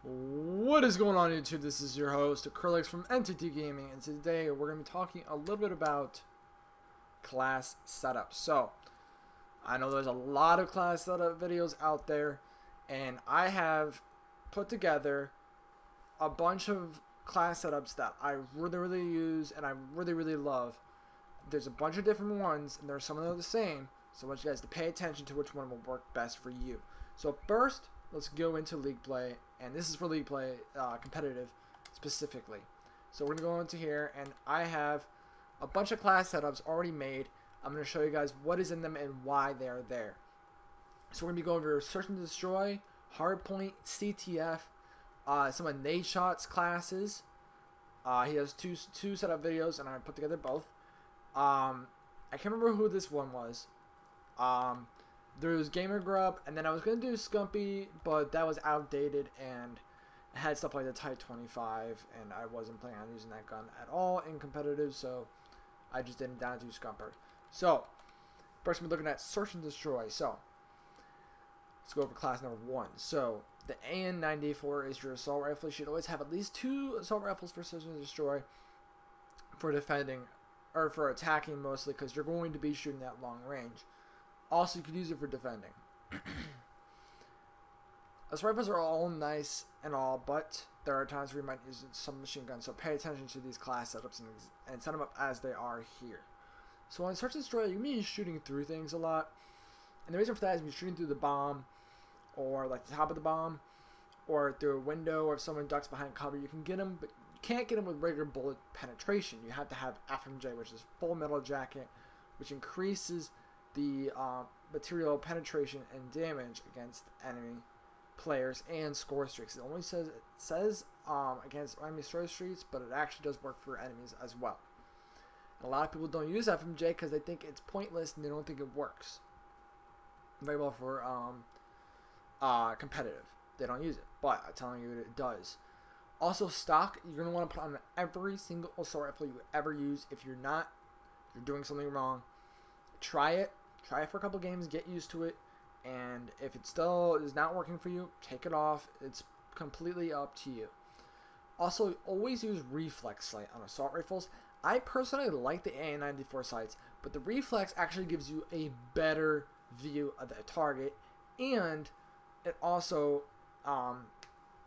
What is going on YouTube? This is your host, Acrylics from NTT Gaming, and today we're going to be talking a little bit about class setup. So, I know there's a lot of class setup videos out there, and I have put together a bunch of class setups that I really use and I really love. There's a bunch of different ones, and there's some of them the same, so I want you guys to pay attention to which one will work best for you. So first, let's go into League Play, and this is for League Play competitive specifically. So we're going to go into here, and I have a bunch of class setups already made. I'm going to show you guys what is in them and why they're there. So we're going to be going over Search and Destroy, Hardpoint, CTF, some of Nadeshot's classes. He has two setup videos, and I put together both. I can't remember who this one was. There was Gamer Grub, and then I was going to do Scumpy, but that was outdated, and it had stuff like the Type 25, and I wasn't planning on using that gun at all in competitive, so I just didn't down to Scumper. So, first we're looking at Search and Destroy. So, let's go over class number 1. So, the AN-94 is your assault rifle. You should always have at least 2 assault rifles for Search and Destroy for defending, or for attacking mostly, because you're going to be shooting that long range. Also, you could use it for defending. Assault rifles are all nice and all, but there are times where you might use some machine guns, so pay attention to these class setups and set them up as they are here. So on Search and Destroy, you can be shooting through things a lot, and the reason for that is you're shooting through the bomb, or like the top of the bomb, or through a window, or if someone ducks behind cover, you can get them, but you can't get them with regular bullet penetration. You have to have FMJ, which is full metal jacket, which increases the material penetration and damage against enemy players and score streaks. It only says against enemy score streaks, but it actually does work for enemies as well. And a lot of people don't use FMJ because they think it's pointless and they don't think it works very well for competitive. They don't use it, but I'm telling you it does. Also, stock, you're going to want to put on every single assault rifle you ever use. If you're not, you're doing something wrong. Try it. Try it for a couple games, get used to it, and if it still is not working for you, take it off. It's completely up to you. Also, always use reflex sight on assault rifles. I personally like the AN-94 sights, but the reflex actually gives you a better view of the target, and it also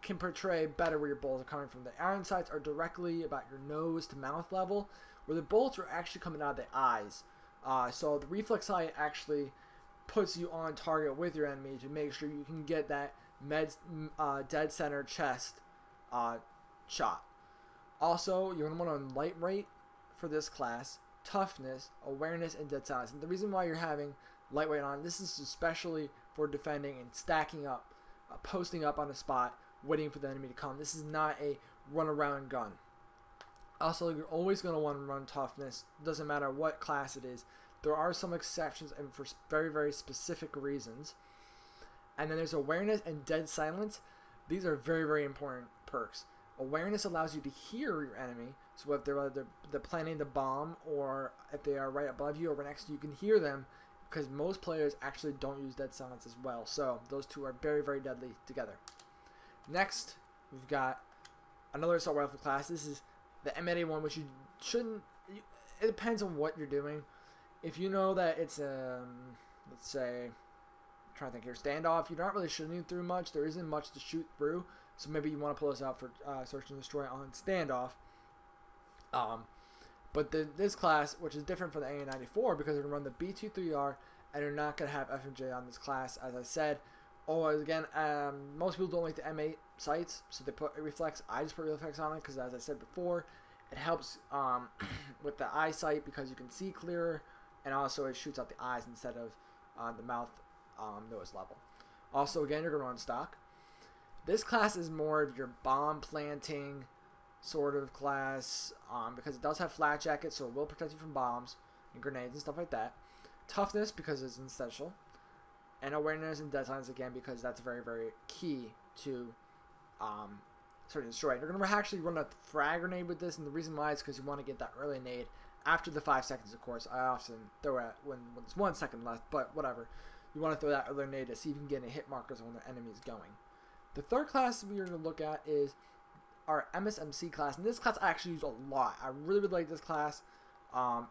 can portray better where your bullets are coming from. The iron sights are directly about your nose to mouth level, where the bullets are actually coming out of the eyes. So the reflex sight actually puts you on target with your enemy to make sure you can get that dead center chest shot. Also, you're going to want on light rate for this class, toughness, awareness, and dead silence. And the reason why you're having lightweight on, this is especially for defending and stacking up, posting up on a spot, waiting for the enemy to come. This is not a run around gun. Also, you're always going to want to run toughness. Doesn't matter what class it is. There are some exceptions and for very specific reasons. And then there's awareness and dead silence. These are very important perks. Awareness allows you to hear your enemy. So if they're planting the bomb, or if they are right above you or right next to you, you can hear them, because most players actually don't use dead silence as well. So those two are very deadly together. Next, we've got another assault rifle class. This is the M81, which you shouldn't. It depends on what you're doing. If you know that it's let's say, I'm trying to think here, standoff, you're not really shooting through much. There isn't much to shoot through, so maybe you want to pull this out for Search and Destroy on standoff. But this class, which is different from the AN-94, because they're going to run the B23R, and you're not going to have FMJ on this class, as I said. Always again, most people don't like the M8 sights, so they put a reflex. I just put reflex on it because, as I said before, it helps with the eyesight because you can see clearer, and also it shoots out the eyes instead of the mouth nose level. Also, again, you're going to run stock. This class is more of your bomb planting sort of class, because it does have flat jackets, so it will protect you from bombs and grenades and stuff like that. Toughness, because it's essential. And awareness and dead silence, again, because that's very key to Search and Destroy. You're going to actually run a frag grenade with this, and the reason why is because you want to get that early nade after the 5 seconds, of course. I often throw it when there's 1 second left, but whatever. You want to throw that early nade to see if you can get any hit markers on where the enemy is going. The third class we're going to look at is our MSMC class, and this class I actually use a lot. I really like this class.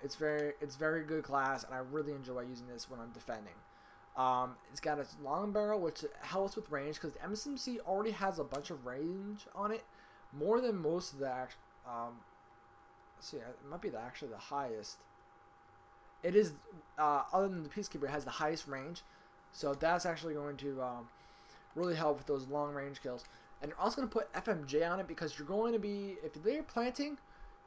It's very good class, and I really enjoy using this when I'm defending. It's got a long barrel, which helps with range because the MSMC already has a bunch of range on it, more than most of the let's see, it might be actually the highest. It is, other than the Peacekeeper, it has the highest range, so that's actually going to really help with those long range kills. And you're also going to put FMJ on it because you're going to be, if they're planting,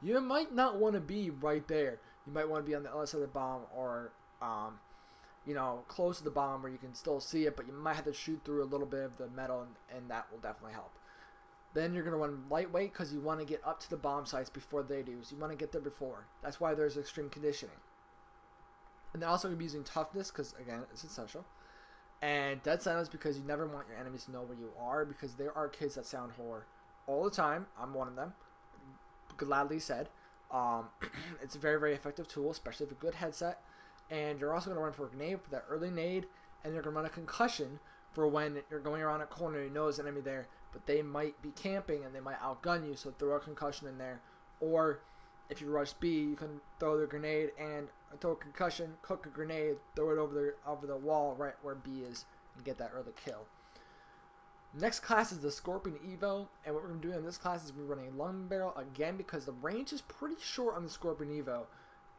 you might not want to be right there. You might want to be on the other side of the bomb, or you know, close to the bomb where you can still see it, but you might have to shoot through a little bit of the metal, and that will definitely help. Then you're going to run lightweight because you want to get up to the bomb sites before they do, so you want to get there before. That's why there's extreme conditioning. And they're also going to be using toughness because, again, it's essential. And dead silence because you never want your enemies to know where you are, because there are kids that sound horror all the time. I'm one of them. Gladly said. It's a very effective tool, especially with a good headset. And you're also going to run for a grenade for that early nade, and you're going to run a concussion for when you're going around a corner, you know there's an enemy there, but they might be camping and they might outgun you, so throw a concussion in there. Or if you rush B, you can throw the grenade and throw a concussion, cook a grenade, throw it over the wall right where B is, and get that early kill. Next class is the Scorpion Evo, and what we're going to do in this class is we're running a long barrel again because the range is pretty short on the Scorpion Evo.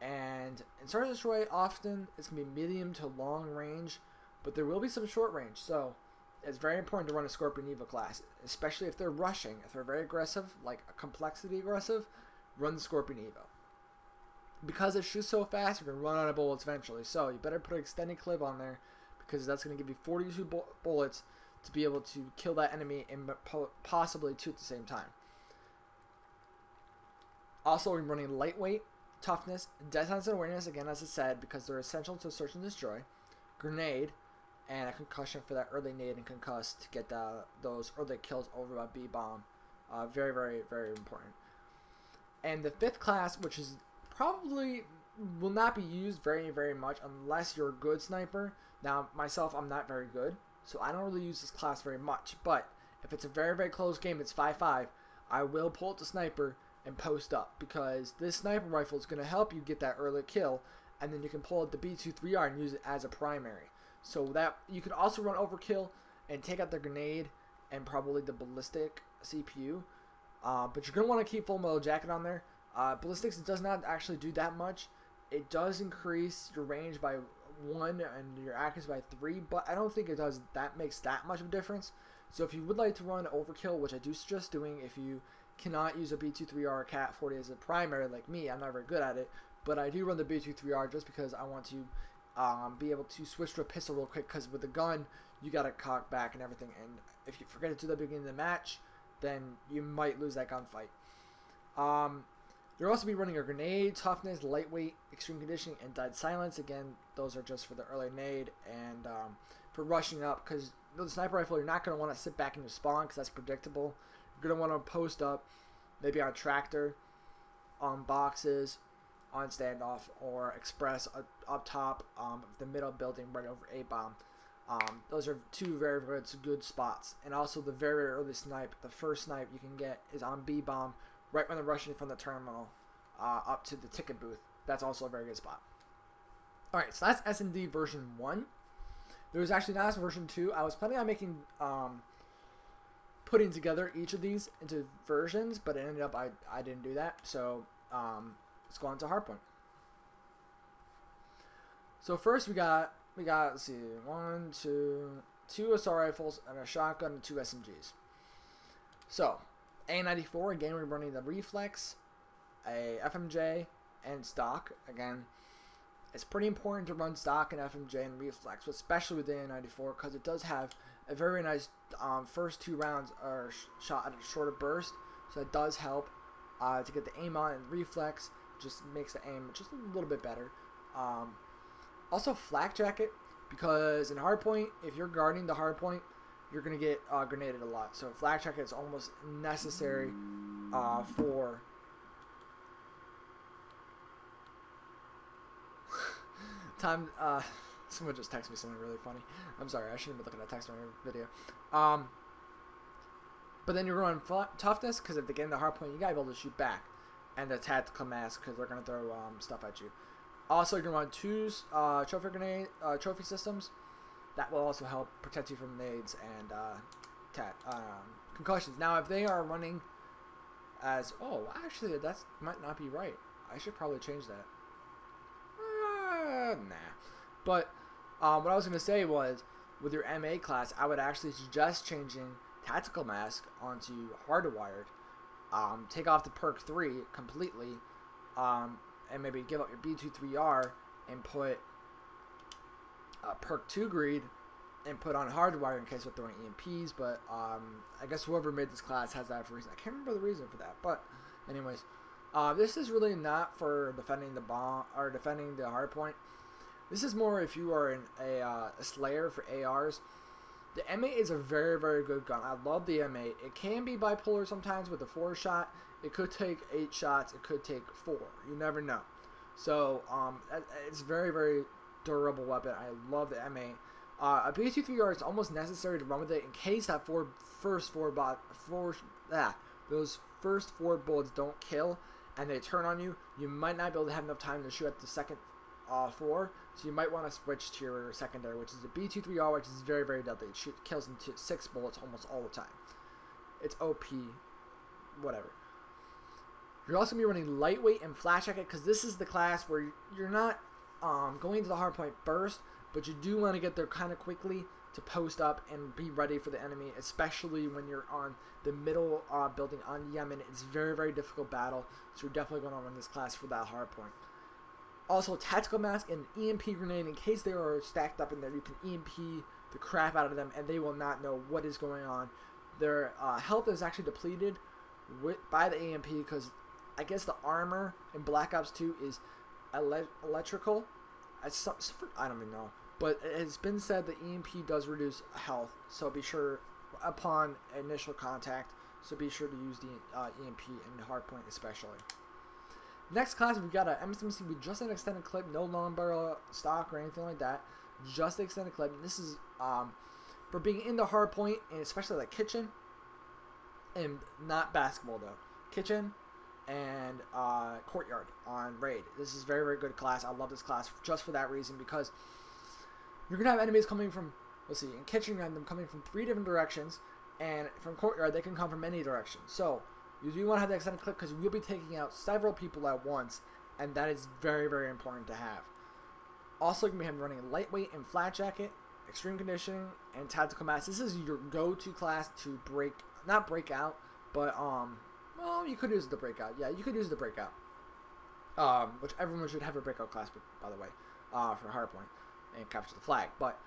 And in Search and Destroy, often it's going to be medium to long range, but there will be some short range. So it's very important to run a Scorpion Evo class, especially if they're rushing. If they're very aggressive, like a complexity aggressive, run the Scorpion Evo. Because it shoots so fast, you're going to run out of bullets eventually. So you better put an extended clip on there, because that's going to give you 42 bullets to be able to kill that enemy and possibly 2 at the same time. Also, we're running lightweight, toughness, death sense and awareness, again as I said, because they're essential to search and destroy, grenade, and a concussion for that early nade and concuss to get those early kills over by B-bomb. Very important. And the fifth class, which is probably will not be used very much unless you're a good sniper. Now, myself, I'm not very good, so I don't really use this class very much, but if it's a very close game, it's 5-5, I will pull up the sniper and post up, because this sniper rifle is going to help you get that early kill, and then you can pull out the B23R and use it as a primary. So that you can also run overkill and take out the grenade and probably the ballistic CPU, but you're going to want to keep full metal jacket on there. Ballistics does not actually do that much. It does increase your range by 1 and your accuracy by 3, but I don't think it does that makes that much of a difference. So if you would like to run overkill, which I do suggest doing, if you cannot use a B23R or Cat 40 as a primary like me, I'm not very good at it, but I do run the B23R just because I want to be able to switch to a pistol real quick, because with the gun you gotta cock back and everything, and if you forget to do that at the beginning of the match, then you might lose that gunfight. You'll also be running a grenade, toughness, lightweight, extreme conditioning, and dead silence. Again, those are just for the early nade and for rushing up, because the sniper rifle, you're not going to want to sit back in your spawn because that's predictable. You're going to want to post up, maybe on a tractor, on boxes, on standoff, or express up top of the middle building right over A-bomb. Those are 2 very good spots. And also the very early snipe, the first snipe you can get is on B-bomb, right when they're rushing from the terminal up to the ticket booth. That's also a very good spot. Alright, so that's S&D version 1. There was actually not version 2. I was planning on making, putting together each of these into versions, but it ended up I didn't do that. So let's go on to Hardpoint. So first we got let's see, 2 assault rifles and a shotgun and 2 SMGs. So A94, again we're running the reflex, a FMJ, and stock. Again, it's pretty important to run stock and FMJ and reflex, especially with the A94, because it does have a very nice first 2 rounds are shot at a shorter burst, so that does help to get the aim on, and reflex just makes the aim just a little bit better. Also flak jacket, because in Hardpoint, if you're guarding the Hardpoint, you're going to get grenaded a lot. So flak jacket is almost necessary for time. Someone just texted me something really funny. I'm sorry, I shouldn't be looking at text on your video. But then you're going toughness because if they get into hardpoint, you gotta be able to shoot back, and the tactical mask because they're gonna throw stuff at you. Also, you're gonna run two trophy systems. That will also help protect you from nades and concussions. Now, if they are running as actually that might not be right. I should probably change that. Nah. But what I was gonna say was, with your MA class, I would actually suggest changing tactical mask onto hardwired. Take off the perk 3 completely, and maybe give up your B23R and put perk 2 greed and put on hardwire in case we're throwing EMPs. But I guess whoever made this class has that for a reason. I can't remember the reason for that. But anyways, this is really not for defending the bomb or defending the hardpoint. This is more if you are a slayer for ARs. The M8 is a very, very good gun. I love the M8. It can be bipolar sometimes with a 4-shot. It could take 8 shots. It could take 4. You never know. So it's a very, very durable weapon. I love the M8. A B23R is almost necessary to run with it in case that those first 4 bullets don't kill and they turn on you. You might not be able to have enough time to shoot at the second 4, so you might want to switch to your secondary, which is the B23R, which is very, very deadly. It kills into 6 bullets almost all the time. It's OP, whatever. You're also going to be running lightweight and flash jacket because this is the class where you're not going to the hardpoint first, but you do want to get there kind of quickly to post up and be ready for the enemy, especially when you're on the middle building on Yemen. It's a very, very difficult battle, so you're definitely going to run this class for that hardpoint. Also, tactical mask and EMP grenade. In case they are stacked up in there, you can EMP the crap out of them, and they will not know what is going on. Their health is actually depleted by the EMP because I guess the armor in Black Ops 2 is electrical. I don't even know. But it has been said that EMP does reduce health, so be sure upon initial contact. So be sure to use the EMP in hardpoint especially. Next class, we've got an MSMC with just an extended clip, no long barrel stock or anything like that. Just an extended clip. And this is for being in the hardpoint, and especially like kitchen, and not basketball though. Kitchen and courtyard on raid. This is very, very good class. I love this class just for that reason, because you're gonna have enemies coming from, let's see, in kitchen you have them coming from 3 different directions, and from courtyard they can come from any direction. So you do want to have the extended clip because you will be taking out several people at once, and that is very, very important to have. Also, you're going to be running lightweight and flat jacket, extreme conditioning, and tactical mask. This is your go-to class to not break out, but well, you could use the breakout. Yeah, you could use the breakout. Which everyone should have a breakout class, by the way, for hardpoint and capture the flag. But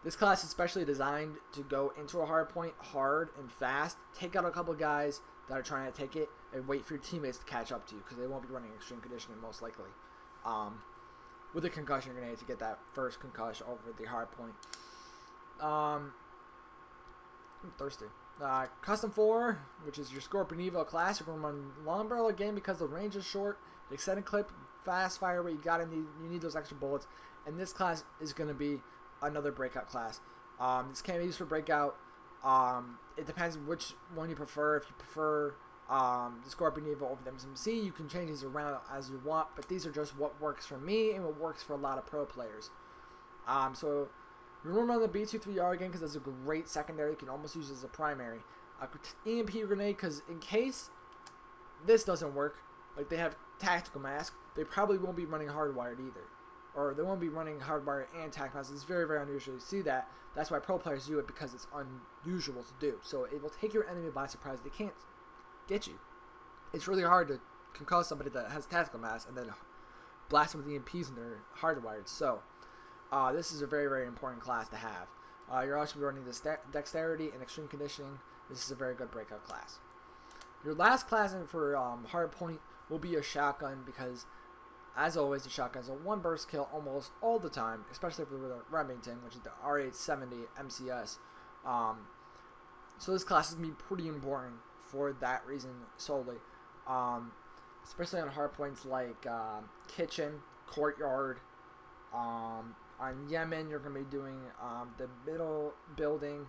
this class is specially designed to go into a hardpoint hard and fast, take out a couple guys that are trying to take it, and wait for your teammates to catch up to you because they won't be running extreme conditioning most likely. With a concussion grenade to get that first concussion over the hardpoint. I'm thirsty. Custom 4, which is your Scorpion Evo class. You're going to run long barrel again because the range is short. The extended clip, fast fire rate, you need those extra bullets. And this class is going to be another breakout class. This can be used for breakout. It depends which one you prefer. If you prefer the Scorpion Evo over the MSMC, you can change these around as you want, but these are just what works for me and what works for a lot of pro players. So remember on the B23R again because that's a great secondary. You can almost use it as a primary. EMP grenade because in case this doesn't work, like they have tactical mask, they probably won't be running hardwired either. Or they won't be running hardwire and tac mask. It's very, very unusual to see that. That's why pro players do it, because it's unusual to do. So it will take your enemy by surprise. They can't get you. It's really hard to concuss somebody that has tactical mask and then blast them with EMPs and they're hardwired. So this is a very, very important class to have. You're also running this dexterity and extreme conditioning. This is a very good breakout class. Your last class for hardpoint will be a shotgun because, as always, the shotgun is a 1 burst kill almost all the time, especially for the Remington, which is the R870 MCS. So this class is going to be pretty important for that reason solely. Especially on hardpoints like kitchen, courtyard. On Yemen, you're going to be doing the middle building,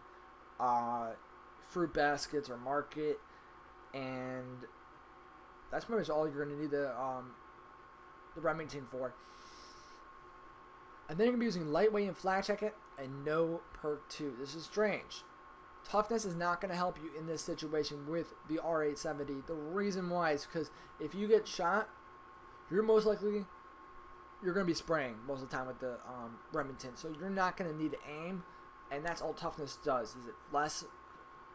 fruit baskets or market, and that's pretty much all you're going to need the Remington for. And then you're going to be using lightweight and flat jacket and no perk 2. This is strange. Toughness is not going to help you in this situation with the R870. The reason why is because if you get shot, you're most likely you're going to be spraying most of the time with the Remington. So you're not going to need to aim, and that's all toughness does. Is it less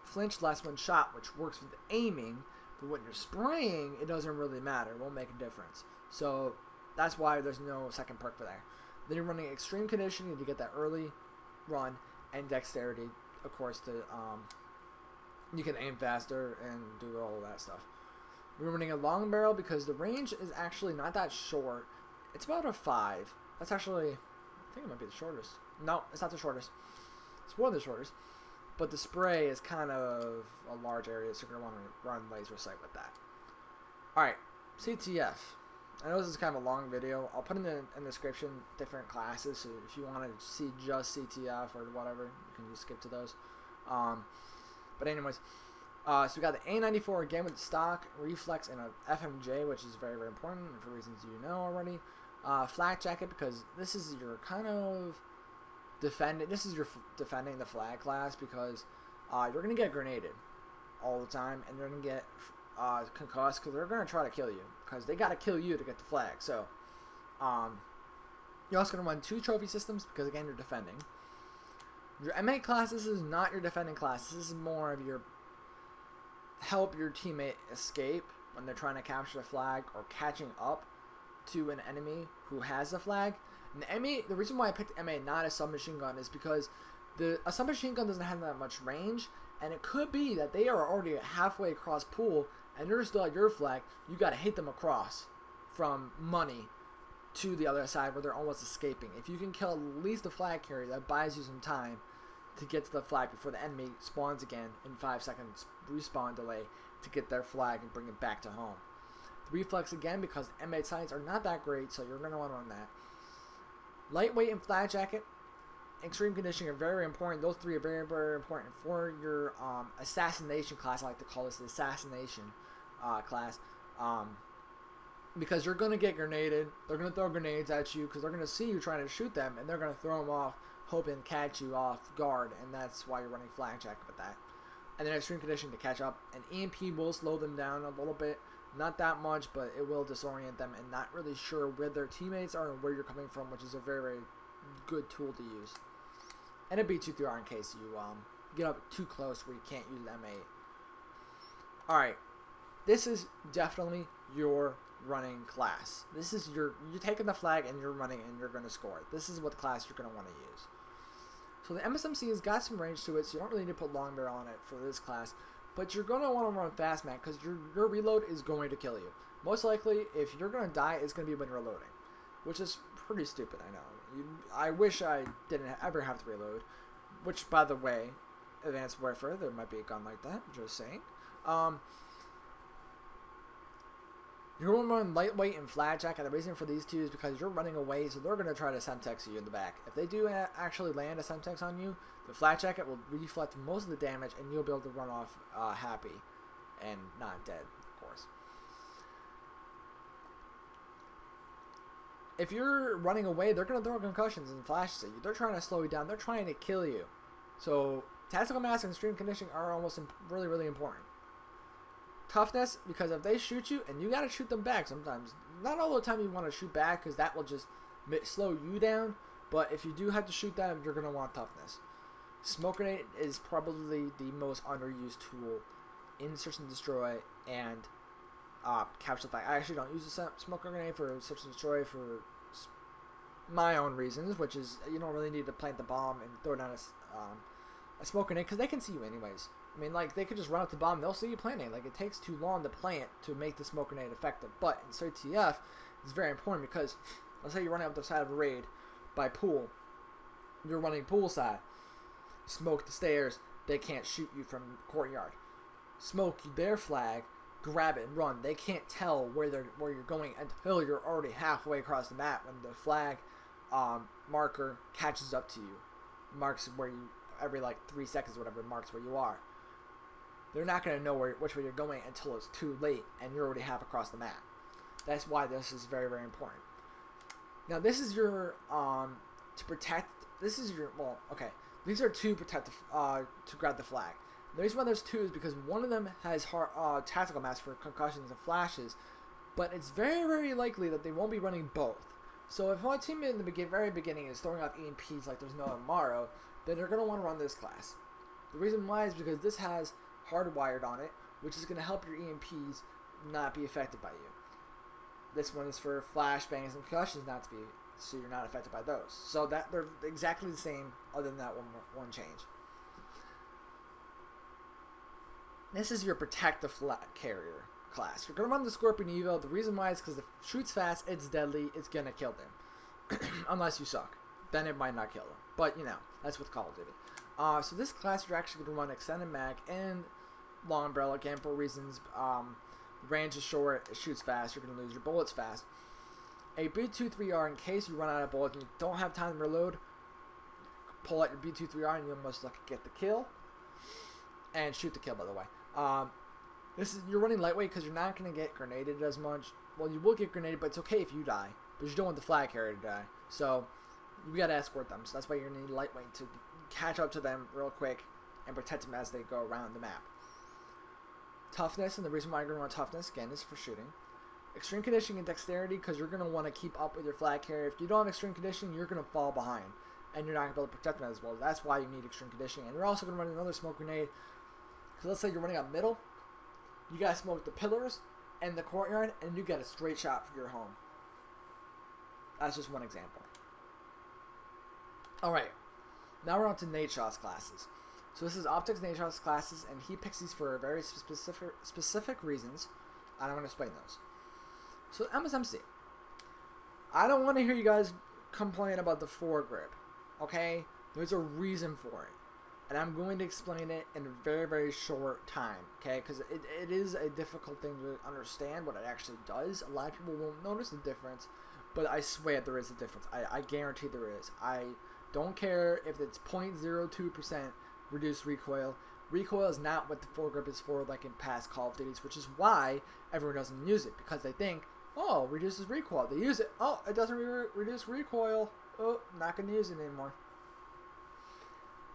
flinch, less when shot, which works with aiming, but when you're spraying, it doesn't really matter. It won't make a difference. So that's why there's no second perk for there. Then you're running extreme conditioning to get that early run, and dexterity, of course, to you can aim faster and do all of that stuff. We're running a long barrel because the range is actually not that short. It's about a 5. That's actually, I think it might be the shortest. No, it's not the shortest. It's one of the shortest. But the spray is kind of a large area, so you're going to want to run laser sight with that. Alright, CTF. I know this is kind of a long video. I'll put in the description different classes, so if you want to see just CTF or whatever, you can just skip to those. But anyways, so we got the A94 again with stock, reflex, and a FMJ, which is very, very important for reasons you know already. Flag jacket, because this is your kind of defending the flag class, because you're going to get grenaded all the time, and you're going to get concussed, because they're going to try to kill you, because they got to kill you to get the flag. So you're also going to run 2 trophy systems, because again, you're defending. Your M8 class, this is not your defending class. This is more of your help your teammate escape when they're trying to capture the flag or catching up to an enemy who has the flag. And the M8, the reason why I picked M8 not a submachine gun is because a submachine gun doesn't have that much range, and it could be that they are already halfway across pool and you're still at your flag. You got to hit them across from money to the other side where they're almost escaping. If you can kill at least the flag carrier, that buys you some time to get to the flag before the enemy spawns again in 5 seconds respawn delay to get their flag and bring it back to home. The reflex again, because the M8 sights are not that great, so you're going to want to run that. Lightweight and flat jacket, extreme conditioning are very, very important. Those 3 are very, very important for your assassination class. I like to call this the assassination class, because you're going to get grenaded. They're going to throw grenades at you because they're going to see you trying to shoot them, and they're going to throw them off, hoping to catch you off guard, and that's why you're running flag jacket with that. And then extreme conditioning to catch up. And EMP will slow them down a little bit. Not that much, but it will disorient them and not really sure where their teammates are and where you're coming from, which is a very, very good tool to use. And a B2-3R in case you get up too close where you can't use the M8. Alright, this is definitely your running class. This is you're taking the flag and you're running and you're going to score. This is what class you're going to want to use. So the MSMC has got some range to it, so you don't really need to put long barrel on it for this class. But you're going to want to run fast mag because your reload is going to kill you. Most likely, if you're going to die, it's going to be when you're reloading, which is pretty stupid, I know. I wish I didn't ever have to reload, which, by the way, Advanced Warfare, there might be a gun like that, just saying. You're going to run lightweight and flat jack, and the reason for these two is because you're running away, so they're going to try to semtex you in the back. If they do actually land a semtex on you, the flat jacket will reflect most of the damage, and you'll be able to run off happy and not dead, of course. If you're running away, they're going to throw concussions and flashes at you. They're trying to slow you down. They're trying to kill you. So tactical mask and extreme conditioning are almost really, really important. Toughness, because if they shoot you, and you got to shoot them back sometimes. Not all the time you want to shoot back, because that will just slow you down. But if you do have to shoot them, you're going to want toughness. Smoke grenade is probably the most underused tool in Search and Destroy and Capture the Flag. I actually don't use a smoke grenade for Search and Destroy for my own reasons, which is you don't really need to plant the bomb and throw down a smoke grenade, because they can see you anyways. I mean, like, they could just run up the bomb, they'll see you planting. Like, it takes too long to plant to make the smoke grenade effective. But in CTF, it's very important because, let's say you're running up the side of a raid by pool. You're running pool side. Smoke the stairs, they can't shoot you from courtyard. Smoke their flag, grab it and run. They can't tell where you're going until you're already halfway across the map when the flag marker catches up to you. Marks where you every like 3 seconds, whatever, marks where you are. They're not going to know which way you're going until it's too late and you're already half across the map. That's why this is very, very important. Now, this is your, to protect, this is your, well, okay. These are to protect, to grab the flag. The reason why there's 2 is because one of them has tactical mask for concussions and flashes, but it's very, very likely that they won't be running both. So if one team in the very beginning is throwing off EMPs like there's no tomorrow, then they're going to want to run this class. The reason why is because this has hardwired on it, which is going to help your EMPs not be affected by you. This one is for flashbangs and concussions not to be, so you're not affected by those. So that they're exactly the same, other than that one change. This is your protect the flag carrier class. You're going to run the Scorpion Evo. The reason why is because it shoots fast, it's deadly, it's going to kill them. Unless you suck. Then it might not kill them. But, you know, that's with Call of Duty. So this class, you're actually going to run Extended Mag and Long Umbrella, again, for reasons. The range is short, it shoots fast, you're going to lose your bullets fast. A B23R, in case you run out of bullets and you don't have time to reload, pull out your B23R and you almost get the kill. And shoot the kill, by the way. You're running lightweight because you're not going to get grenaded as much. Well, you will get grenaded, but it's okay if you die. But you don't want the flag carrier to die. So, you got to escort them. So that's why you're going to need lightweight to catch up to them real quick and protect them as they go around the map. Toughness, and the reason why you're going to want toughness, again, is for shooting. Extreme conditioning and dexterity, because you're going to want to keep up with your flag carrier. If you don't have extreme conditioning, you're going to fall behind. And you're not going to be able to protect them as well. That's why you need extreme conditioning. And you're also going to run another smoke grenade. Because let's say you're running up middle. You got to smoke the pillars and the courtyard, and you get a straight shot for your home. That's just one example. Alright. Now we're on to Nate Shaw's classes. So this is Optics Nate Shaw's classes, and he picks these for very specific reasons. And I'm going to explain those. So MSMC. I don't want to hear you guys complain about the foregrip. Okay? There's a reason for it. And I'm going to explain it in a very, very short time. Okay? Because it is a difficult thing to understand what it actually does. A lot of people won't notice the difference. But I swear there is a difference. I guarantee there is. I don't care if it's 0.02% reduced recoil. Recoil is not what the foregrip is for, like in past Call of Duties, which is why everyone doesn't use it, because they think, oh, reduces recoil. They use it. Oh, it doesn't reduce recoil. Oh, not going to use it anymore.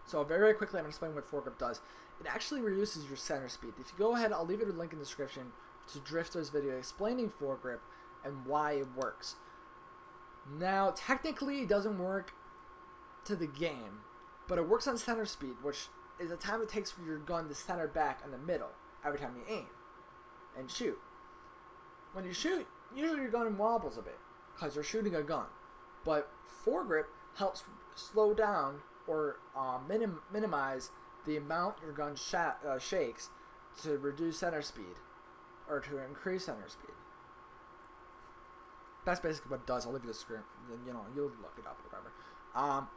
So very, very quickly, I'm going to explain what foregrip does. It actually reduces your center speed. If you go ahead, I'll leave it a link in the description to Drifter's video explaining foregrip and why it works. Now, technically, it doesn't work to the game, but it works on center speed, which is the time it takes for your gun to center back in the middle every time you aim and shoot. When you shoot, usually your gun wobbles a bit because you're shooting a gun, but foregrip helps slow down or minimize the amount your gun shakes to reduce center speed or to increase center speed. That's basically what it does. I'll leave you the script. You know, you'll look it up or whatever.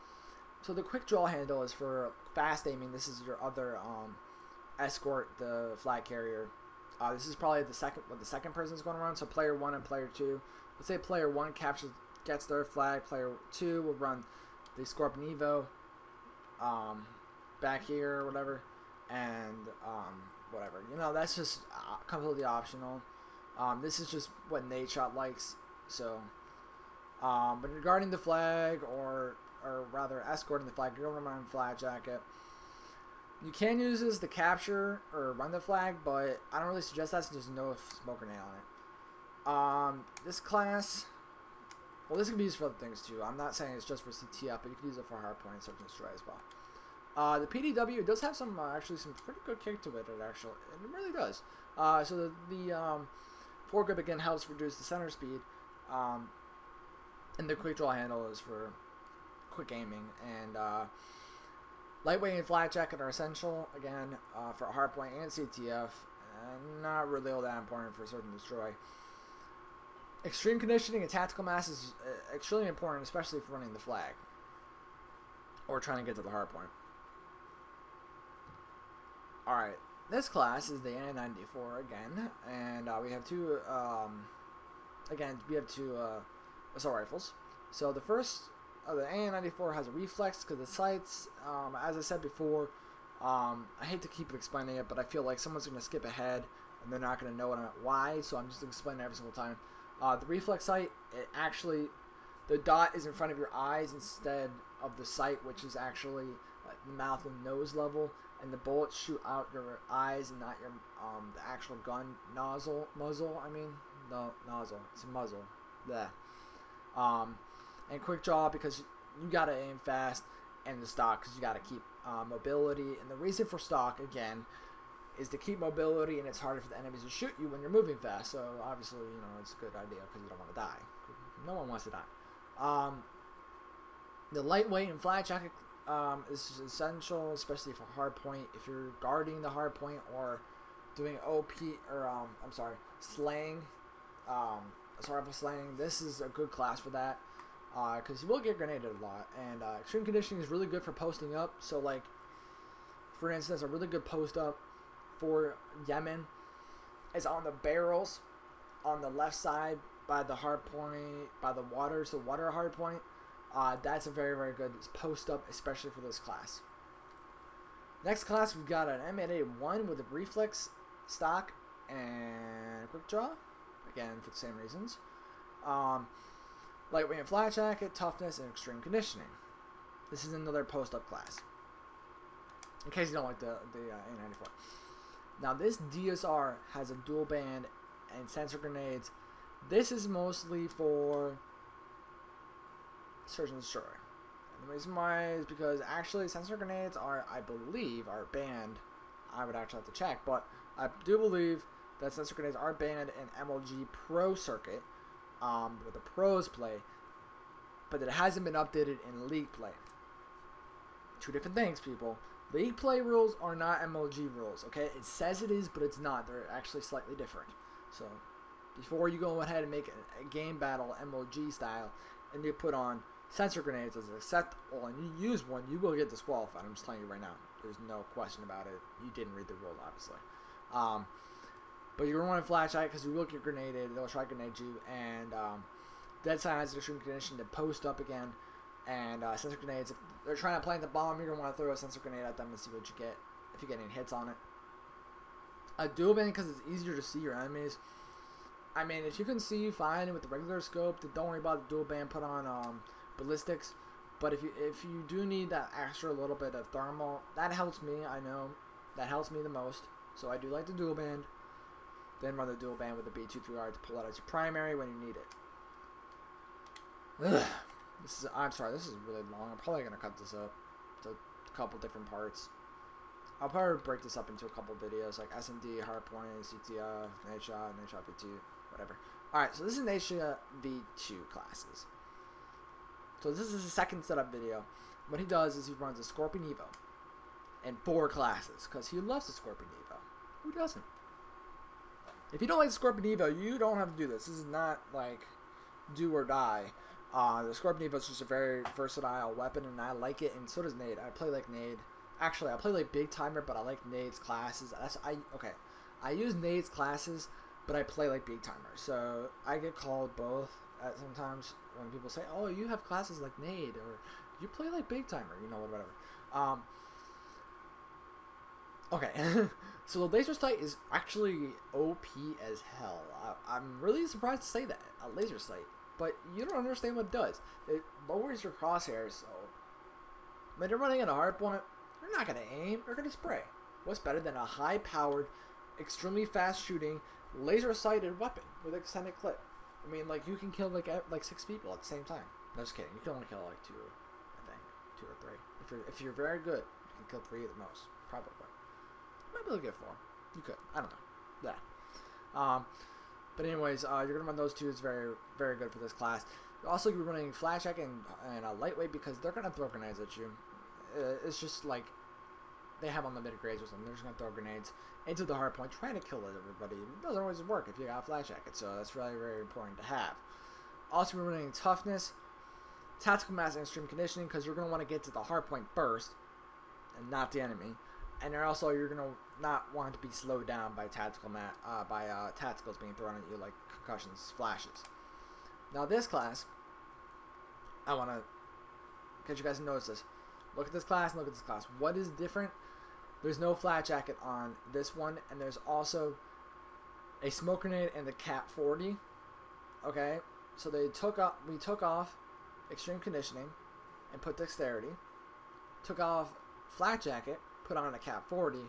So the quick draw handle is for fast aiming. This is your other escort the flag carrier. This is probably the second person is going around. So player 1 and player 2. Let's say player 1 gets their flag. Player 2 will run the Scorpion Evo back here or whatever, and whatever. You know, that's just completely optional. This is just what Nate Shot likes. So, but regarding the flag, or rather escorting the flag, you're going to run flag jacket. You can use this to capture or run the flag, but I don't really suggest that since there's no smoke grenade on it. This class, well, this can be used for other things too. I'm not saying it's just for CTF, but you can use it for Hardpoint and Search and Destroy as well. The PDW does have some actually some pretty good kick to it. It really does. So the foregrip again helps reduce the center speed. And the quick draw handle is for quick aiming, and lightweight and flat jacket are essential again for Hardpoint and CTF, and not really all that important for Search and Destroy. Extreme conditioning and tactical mass is extremely important, especially for running the flag or trying to get to the hardpoint. Alright, this class is the N94 again, and we have two assault rifles. So the first the AN-94 has a reflex because the sights, as I said before, I hate to keep explaining it, but I feel like someone's going to skip ahead and they're not going to know why, so I'm just explaining it every single time. The reflex sight, it actually, the dot is in front of your eyes instead of the sight, which is actually like the mouth and nose level, and the bullets shoot out your eyes and not your the actual gun muzzle. I mean, no nozzle, it's a muzzle. There. And quick draw because you gotta aim fast, and the stock because you gotta keep mobility. And the reason for stock again is to keep mobility, and it's harder for the enemies to shoot you when you're moving fast. So obviously, you know, it's a good idea because you don't want to die. No one wants to die. The lightweight and flat jacket is essential, especially for hardpoint. If you're guarding the hardpoint or doing OP or I'm sorry, slaying, rifle slaying, this is a good class for that because you will get grenaded a lot. And extreme conditioning is really good for posting up. So like, for instance, a really good post up for Yemen is on the barrels on the left side by the hardpoint, by the water, so water hardpoint. That's a very, very good post up, especially for this class. Next class, we've got an M8A1 with a reflex stock and quick draw, again for the same reasons. Lightweight and flat jacket, toughness, and extreme conditioning. This is another post up class, in case you don't like the A94. Now this DSR has a dual band and sensor grenades. This is mostly for search and destroy. And the reason why is because actually sensor grenades are, I believe, are banned. I would actually have to check, but I do believe that sensor grenades are banned in MLG Pro circuit, where the pros play, but it hasn't been updated in League play. Two different things, people. League play rules are not MLG rules, okay? It says it is, but it's not. They're actually slightly different. So, before you go ahead and make a game battle MLG style, and you put on sensor grenades as acceptable, and you use one, you will get disqualified. I'm just telling you right now. There's no question about it. You didn't read the rules, obviously. But you're going to flash out because you will get grenaded. They'll try to grenade you. And Dead Silence has extreme condition to post up again. And sensor grenades, if they're trying to plant the bomb, you're going to want to throw a sensor grenade at them and see what you get, if you get any hits on it. A dual band because it's easier to see your enemies. I mean, if you can see fine with the regular scope, then don't worry about the dual band. Put on ballistics. But if you do need that extra little bit of thermal, that helps me. I know that helps me the most. So I do like the dual band. Then run the dual band with the B23R to pull out as your primary when you need it. Ugh. I'm sorry, this is really long. I'm probably gonna cut this up to a couple different parts. I'll probably break this up into a couple videos like S&D, Hardpoint, CTF, Nadeshot, Nadeshot V2, whatever. Alright, so this is Nadeshot V2 classes. So this is the second setup video. What he does is he runs a Scorpion Evo in 4 classes because he loves the Scorpion Evo. Who doesn't? If you don't like the Scorpion Evo, you don't have to do this. This is not like do or die. The Scorpion Evo is just a very versatile weapon, and I like it, and so does Nade. I play like Nade. Actually, I play like Big Timer, but I like Nade's classes. I use Nade's classes, but I play like Big Timer. So I get called both sometimes when people say, "Oh, you have classes like Nade," or "You play like Big Timer," you know, whatever. Okay, so the laser sight is actually OP as hell. I'm really surprised to say that, a laser sight. But you don't understand what it does. It lowers your crosshairs, so when you're running in a hardpoint, you're not going to aim, you're going to spray. What's better than a high-powered, extremely fast-shooting, laser-sighted weapon with extended clip? I mean, like, you can kill, like 6 people at the same time. No, just kidding. You can only kill, like, 2, I think. 2 or 3. If you're very good, you can kill 3 at the most. Probably. You might be able to get 4. You could. I don't know. Yeah. But anyways, you're going to run those 2. It's very, very good for this class. Also, you're running flash check and a lightweight because they're going to throw grenades at you. It's just like they have unlimited grades or something. They're just going to throw grenades into the hard point, trying to kill everybody. It doesn't always work if you got a flash jacket, so that's really very important to have. Also, we're running toughness, tactical mass, and extreme conditioning because you're going to want to get to the hard point first and not the enemy. And also, you're gonna not want to be slowed down by tacticals being thrown at you like concussions, flashes. Now, this class, I want to because you guys notice this. Look at this class and look at this class. What is different? There's no flat jacket on this one, and there's also a smoke grenade and the cap 40. Okay, so we took off extreme conditioning and put dexterity. Took off flat jacket, put on a cap 40,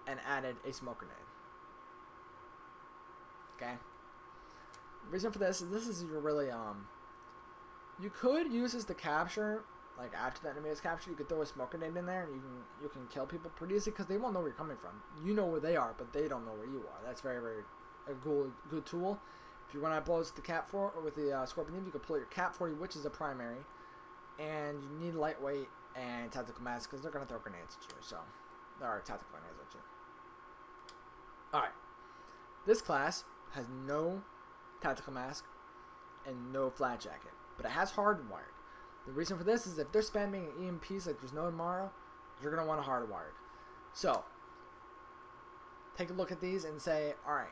and added a smoke grenade. Okay. The reason for this is you're really you could use this to capture, like after the enemy is captured, you could throw a smoke grenade in there and you can kill people pretty easily because they won't know where you're coming from. You know where they are, but they don't know where you are. That's very a good tool. If you run out of bullets with the cap 4 or with the Scorpion Eve, you can pull your cap 40, which is a primary, and you need lightweight and tactical mask because they're gonna throw grenades at you. So there are tactical grenades at you. All right, this class has no tactical mask and no flat jacket, but it has hardwired. The reason for this is if they're spamming EMPs like there's no tomorrow, you're going to want a hardwired. So, take a look at these and say, alright,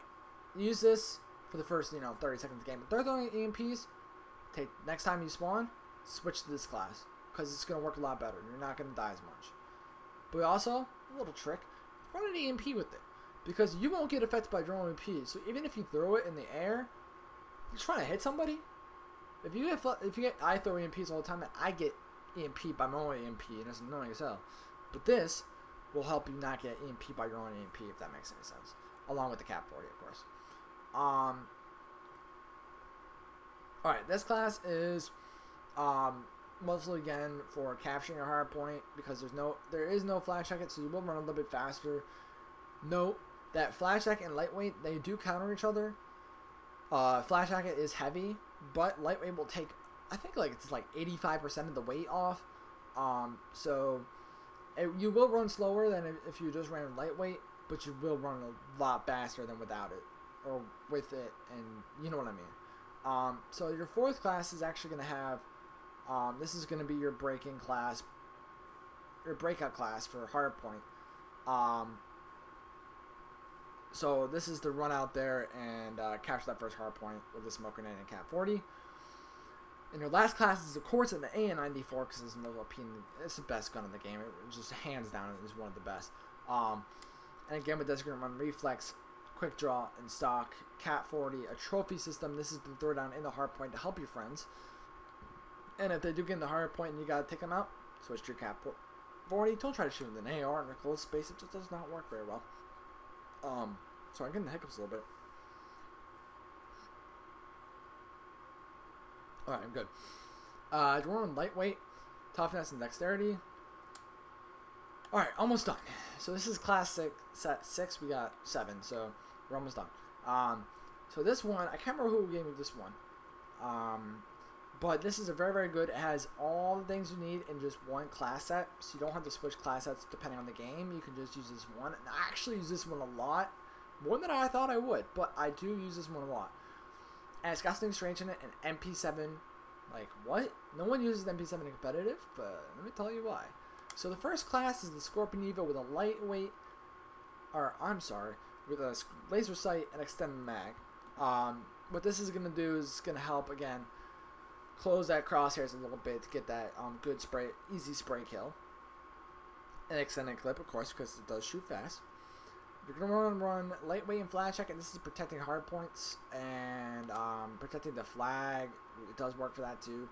use this for the first, 30 seconds of the game. If they're throwing EMPs, next time you spawn, switch to this class, because it's going to work a lot better. You're not going to die as much. But also, a little trick, run an EMP with it, because you won't get affected by your own EMP. So even if you throw it in the air, you're trying to hit somebody. If you get, I throw EMPs all the time, and I get EMP by my own EMP, and it's annoying as hell. But this will help you not get EMP by your own EMP, if that makes any sense. Along with the cap 40, of course. Alright, this class is mostly again for capturing your hard point because there is no flash jacket, so you will run a little bit faster. Note that flash jacket and lightweight, they do counter each other. Flash jacket is heavy, but lightweight will take, I think it's like 85% of the weight off. So you will run slower than if you just ran lightweight, but you will run a lot faster than without it, or with it, and you know what I mean. So your fourth class is actually going to have, this is going to be your breaking class, your breakout class for Hardpoint. So this is to run out there and capture that first hardpoint with the smoke grenade and cap 40. And your last class is, of course, an AN-94 because it's the best gun in the game. It just hands down is one of the best. And again, with this, you're going to run reflex, quick draw, and stock, cap 40, a trophy system. This is the throw down in the hardpoint to help your friends. And if they do get in the hardpoint and you got to take them out, switch to your cap 40. Don't try to shoot with an AR in a closed space. It just does not work very well. So I'm getting the hiccups a little bit. Alright, I'm good. We're on lightweight, toughness, and dexterity. Alright, almost done. So this is class set 6. We got 7, so we're almost done. So this one, I can't remember who gave me this one. But this is a very good. It has all the things you need in just one class set, so you don't have to switch class sets depending on the game. You can just use this one. And I actually use this one a lot, more than I thought I would, but I do use this one a lot. And it's got something strange in it, an MP7. Like, what? No one uses MP7 in competitive, but let me tell you why. So the first class is the Scorpion Eva with a lightweight, with a laser sight and extended mag. What this is going to do is it's going to help, again, close that crosshairs a little bit to get that good spray, easy spray kill. An extended clip, of course, because it does shoot fast. You're going to run lightweight and flash check, and this is protecting hard points and protecting the flag. It does work for that too.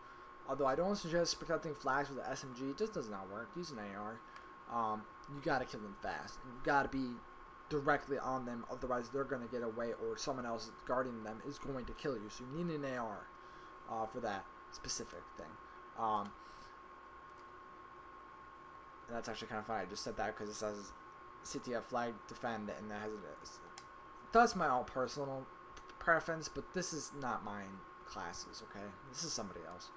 Although I don't suggest protecting flags with the SMG. It just does not work. Use an AR. You got to kill them fast. You got to be directly on them, otherwise they're going to get away, or someone else guarding them is going to kill you. So you need an AR for that specific thing. And that's actually kind of funny. I just said that because it says CTF flag defend, and that has that's my own personal preference, but this is not mine classes, okay? This is somebody else.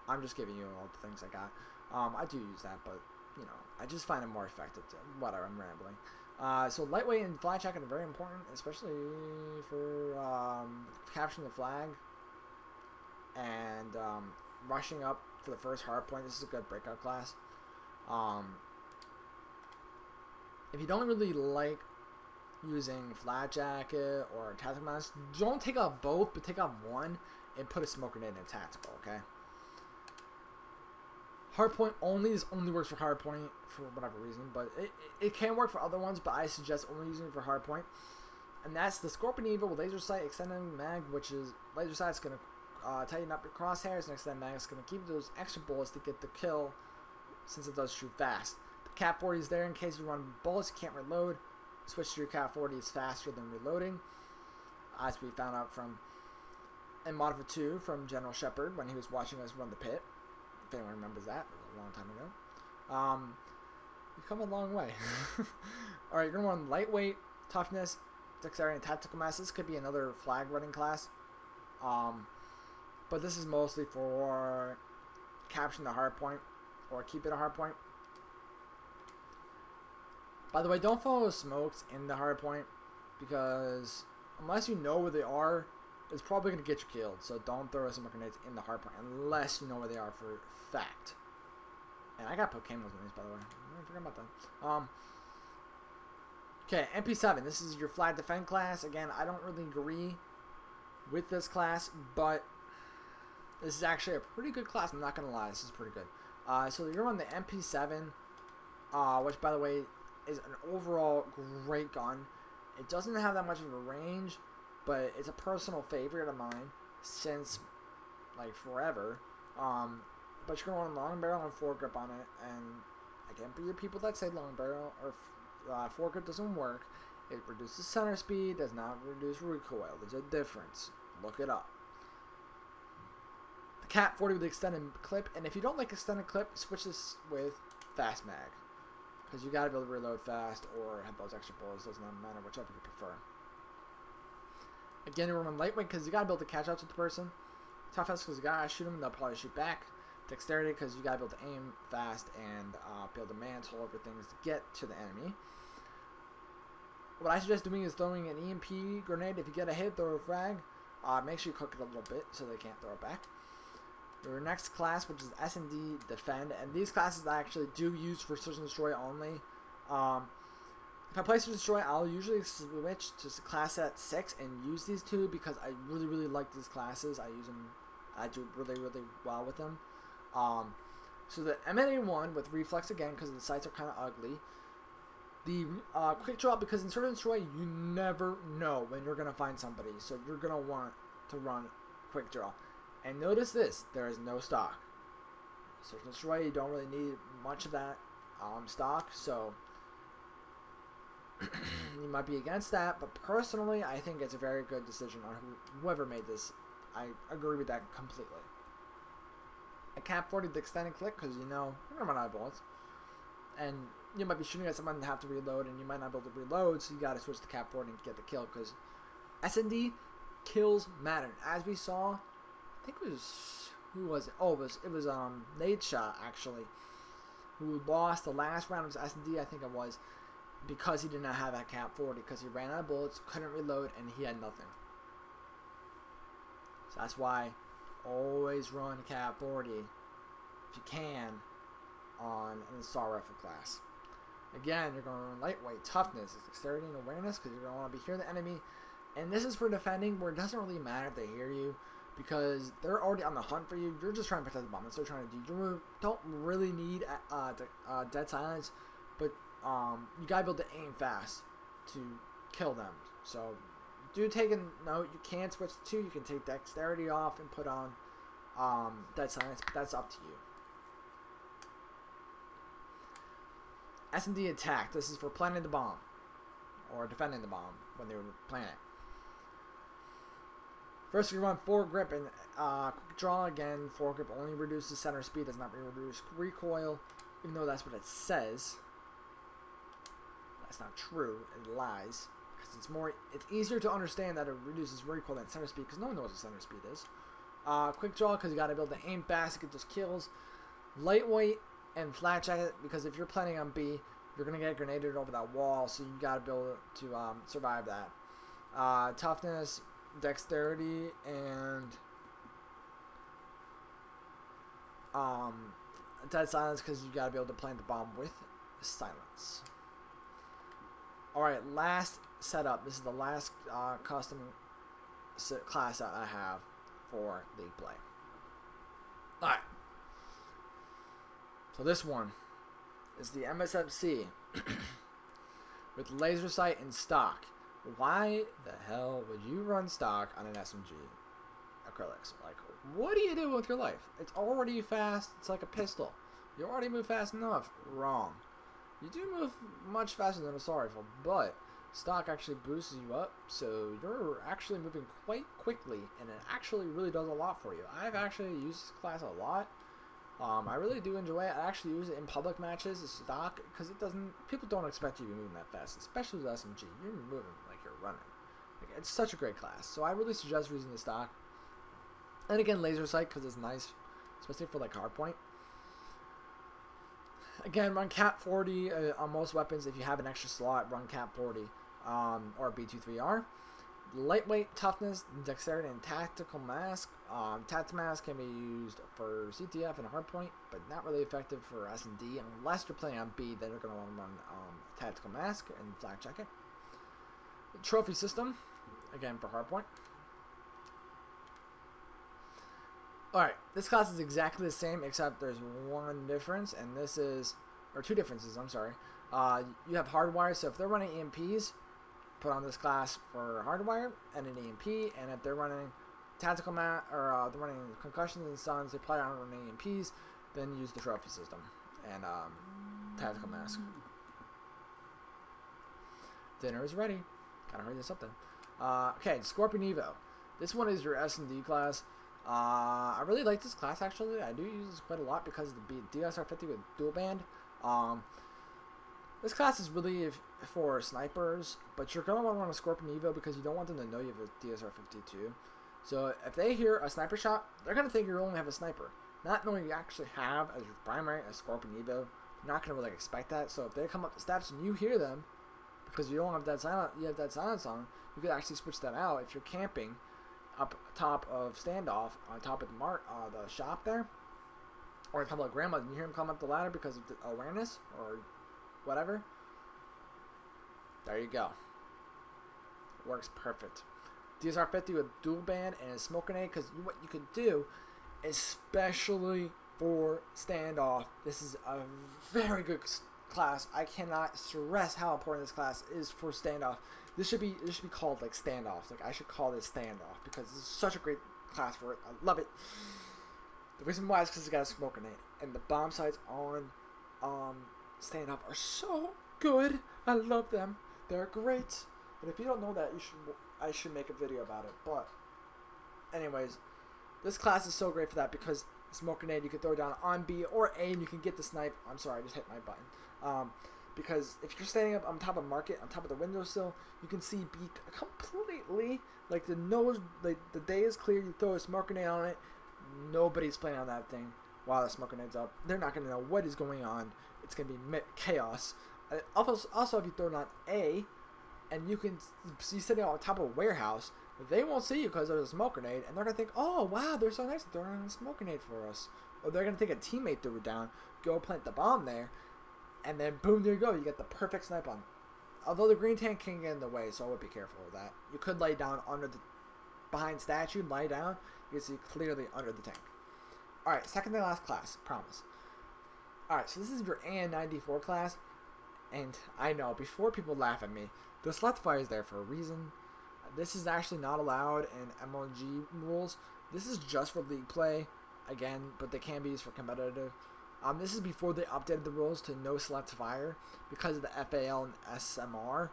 I'm just giving you all the things I got. I do use that, but I just find it more effective. Whatever, I'm rambling. So lightweight and flag check are very important, especially for capturing the flag and rushing up to the first hard point. This is a good breakout class. If you don't really like using flat jacket or tactical mask, don't take out both, but take out one and put a smoke grenade in tactical, okay? Hardpoint only works for Hardpoint for whatever reason, but it can work for other ones, but I suggest only using it for Hardpoint. And that's the Scorpion Eagle with laser sight, extending mag, which is laser sight's going to tighten up your crosshairs, and extended mag is going to keep those extra bullets to get the kill, since it does shoot fast. The Cap 40 is there in case you run bullets, you can't reload. Switch to your Cap 40 is faster than reloading, as we found out from in Modern Warfare 2 from General Shepard when he was watching us run the pit. If anyone remembers that, it was a long time ago. We've come a long way. Alright, you're going to run lightweight, toughness, dexterity, and tactical mass. This could be another flag running class. But this is mostly for capturing the hard point or keeping a hard point. By the way, don't follow smokes in the hard point, because unless you know where they are, it's probably going to get you killed. So don't throw smoke grenades in the hard point unless you know where they are for fact. And I got to put camos on these, by the way. I forgot about that. Okay, MP7. This is your flag defend class. Again, I don't really agree with this class, but this is actually a pretty good class. I'm not going to lie. This is pretty good. So you're on the MP7, which, by the way, is an overall great gun. It doesn't have that much of a range, but it's a personal favorite of mine since, like, forever. But you're going to run long barrel and foregrip on it, and again, for your people that say long barrel or foregrip doesn't work, it reduces center speed, does not reduce recoil. There's a difference. Look it up. The Cap 40 with the extended clip, and if you don't like extended clip, switch this with fast mag, because you gotta be able to reload fast or have those extra bullets. Doesn't matter, whichever you prefer. Again, you're running lightweight because you gotta be able to catch up to the person. Toughness because you gotta shoot them and they'll probably shoot back. Dexterity because you gotta be able to aim fast and be able to mantle over things to get to the enemy. What I suggest doing is throwing an EMP grenade. If you get a hit, throw a frag. Make sure you cook it a little bit so they can't throw it back. Your next class, which is S&D Defend, and these classes I actually do use for Search and Destroy only. If I play Search and Destroy, I'll usually switch to class set 6 and use these two because I really like these classes. I use them. I do really well with them. So the M81 with reflex again because the sights are kind of ugly. The quick draw, because in Search and Destroy you never know when you're gonna find somebody, so you're gonna want to run quick draw. And notice this: there is no stock. Search and Destroy, you don't really need much of that stock, so you might be against that. But personally, I think it's a very good decision on whoever made this. I agree with that completely. A Cap 40 the extended clip because you know you're gonna run out of bullets, and you might be shooting at someone and have to reload, and you might not be able to reload, so you gotta switch to Cap 40 and get the kill because S&D kills matter. As we saw, I think it was who was it? Oh, it was Nate Shot actually, who lost the last round of his S&D. I think it was because he did not have that Cap 40 because he ran out of bullets, couldn't reload, and he had nothing. So that's why always run Cap 40 if you can on an assault rifle class. Again, you're going to run lightweight, toughness, dexterity, and awareness because you're going to want to be hearing the enemy. And this is for defending where it doesn't really matter if they hear you because they're already on the hunt for you. You're just trying to protect the bomb. That's what they're trying to do. You don't really need dead silence, but you got to be able to aim fast to kill them. So do take a note. You can switch to 2. You can take dexterity off and put on dead silence, but that's up to you. S&D attack. This is for planting the bomb or defending the bomb when they were planting it. First, you run foregrip and quick draw again. Foregrip only reduces center speed, does not reduce recoil, even though that's what it says. That's not true. It lies because it's easier to understand that it reduces recoil than center speed because no one knows what center speed is. Quick draw because you got to be able to aim fast to get those kills. Lightweight and flat jacket because if you're planning on B, you're gonna get grenaded over that wall, so you gotta be able to survive that. Toughness, dexterity, and dead silence because you gotta be able to plant the bomb with silence. All right, last setup. This is the last custom class that I have for league play. All right. So this one is the MSMC with laser sight and stock. Why the hell would you run stock on an SMG acrylics? Like, what do you do with your life? It's already fast. It's like a pistol. You already move fast enough. Wrong. You do move much faster than a assault rifle, but stock actually boosts you up, so you're actually moving quite quickly, and it actually really does a lot for you. I've actually used this class a lot. I really do enjoy it. I actually use it in public matches, the stock, because it doesn't. People don't expect you to be moving that fast, especially with SMG. You're moving like you're running. Like, it's such a great class, so I really suggest using the stock. And again, laser sight because it's nice, especially for like hardpoint. Again, run cap 40 on most weapons. If you have an extra slot, run cap 40 or B23R. Lightweight, toughness, dexterity, and tactical mask. Tactical mask can be used for CTF and hardpoint, but not really effective for S&D unless you're playing on B. Then you're going to want to run tactical mask and flak jacket. Trophy system, again for hardpoint. Alright, this class is exactly the same except there's one difference, and this is, or two differences, I'm sorry. You have hardwire, so if they're running EMPs, put on this class for hardwire and an EMP, and if they're running tactical or they're running concussions and stuns, they play on running EMPs, then use the trophy system and tactical mask. Dinner is ready. Gotta hurry this up then. Okay, Scorpion Evo. This one is your S&D class. I really like this class actually. I do use this quite a lot because of the DSR-50 with dual band. This class is really for snipers, but you're going to want to run a Scorpion Evo because you don't want them to know you have a DSR-50 too. So if they hear a sniper shot, they're going to think you only have a sniper. Not knowing you actually have as your primary a Scorpion Evo, you're not going to really expect that. So if they come up the steps and you hear them, because you don't have that silence on, you could actually switch that out if you're camping up top of standoff on top of the shop there, or on top of grandma, and you hear him come up the ladder because of the awareness or whatever. There you go. Works perfect. DSR-50 with dual band and a smoke grenade, because what you could do, especially for standoff, this is a very good class. I cannot stress how important this class is for standoff. This should be called like standoffs. Like I should call this standoff because this is such a great class for it. I love it. The reason why is because it's got a smoke grenade, and the bomb sights on standoff are so good. I love them. They're great. And if you don't know that, I should make a video about it. But anyways, this class is so great for that because smoke grenade you can throw down on B or A and you can get the snipe. I'm sorry, I just hit my button. Because if you're standing up on top of market, on top of the windowsill, you can see B completely, like the nose, like the day is clear, you throw a smoke grenade on it, nobody's playing on that thing while the smoke grenade's up. They're not going to know what is going on. It's going to be chaos. Also, if you throw it on A, and you can see sitting on top of a warehouse, they won't see you because there's a smoke grenade, and they're going to think, oh, wow, they're so nice, they're throwing a smoke grenade for us. Or they're going to think a teammate threw it down, go plant the bomb there, and then boom, there you go. You get the perfect snipe on. Although the green tank can get in the way, so I would be careful of that. You could lay down behind statue, lie down. You can see clearly under the tank. Alright, second to last class, promise. Alright, so this is your AN94 class. And I know, before people laugh at me, the select fire is there for a reason. This is actually not allowed in MLG rules. This is just for league play, again, but they can be used for competitive. This is before they updated the rules to no select fire because of the FAL and SMR.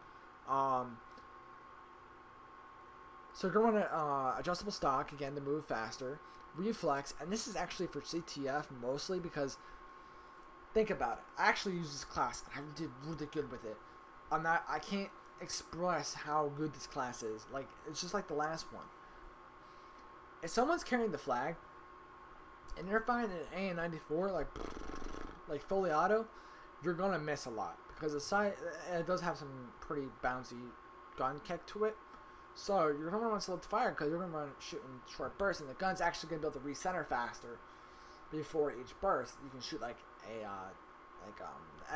So you're going to adjustable stock, again, to move faster. Reflex, and this is actually for CTF mostly because, think about it. I actually used this class, and I did really good with it. I can't express how good this class is. Like, it's just like the last one. If someone's carrying the flag, and you're firing an AN94 like fully auto, you're gonna miss a lot because the side it does have some pretty bouncy gun kick to it. So you're gonna run select fire because you're gonna run shooting short bursts, and the gun's actually gonna be able to recenter faster before each burst. You can shoot like a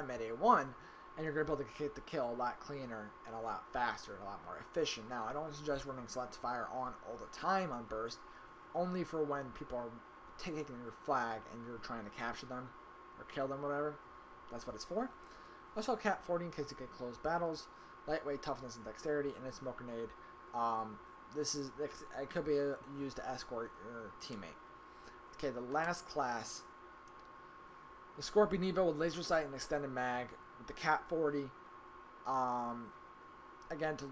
M8A1, and you're gonna be able to get the kill a lot cleaner and a lot faster and a lot more efficient. Now I don't suggest running select fire on all the time on burst, only for when people are taking your flag and you're trying to capture them. or kill them, whatever. That's what it's for. Also, Cat 40 in case you get close battles. Lightweight, toughness, and dexterity, and a smoke grenade. It could be used to escort your teammate. Okay, the last class. The Scorpion Evo with laser sight and extended mag. With the Cat 40. Again, to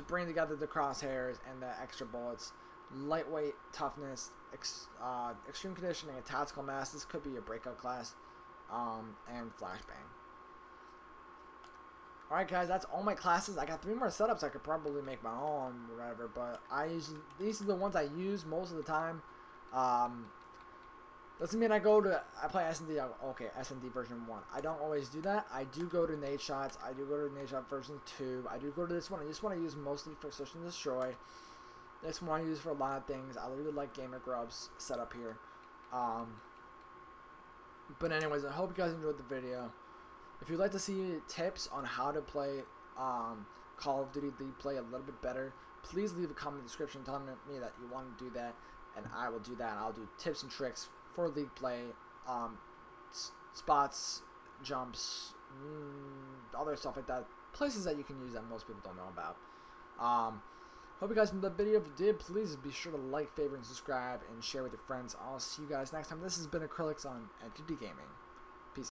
bring together the crosshairs and the extra bullets. Lightweight, toughness, extreme conditioning, and tactical mass. This could be a breakout class. And flashbang. Alright guys, that's all my classes. I got 3 more setups. I could probably make my own or whatever, but these are the ones I use most of the time. Doesn't mean I play S&D, okay, S&D version 1. I don't always do that. I do go to Nade Shots. I do go to Nade Shot version 2. I do go to this one. I just want to use mostly for Search and Destroy. This one I use for a lot of things. I really like Gamer Grub's setup here. But anyways, I hope you guys enjoyed the video. If you'd like to see tips on how to play Call of Duty League Play a little bit better, please leave a comment in the description telling me that you want to do that, and I will do that. I'll do tips and tricks for League Play, spots, jumps, other stuff like that. Places that you can use that most people don't know about. Hope you guys enjoyed the video. If you did, please be sure to like, favorite, and subscribe, and share with your friends. I'll see you guys next time. This has been Acrylics on Entity Gaming.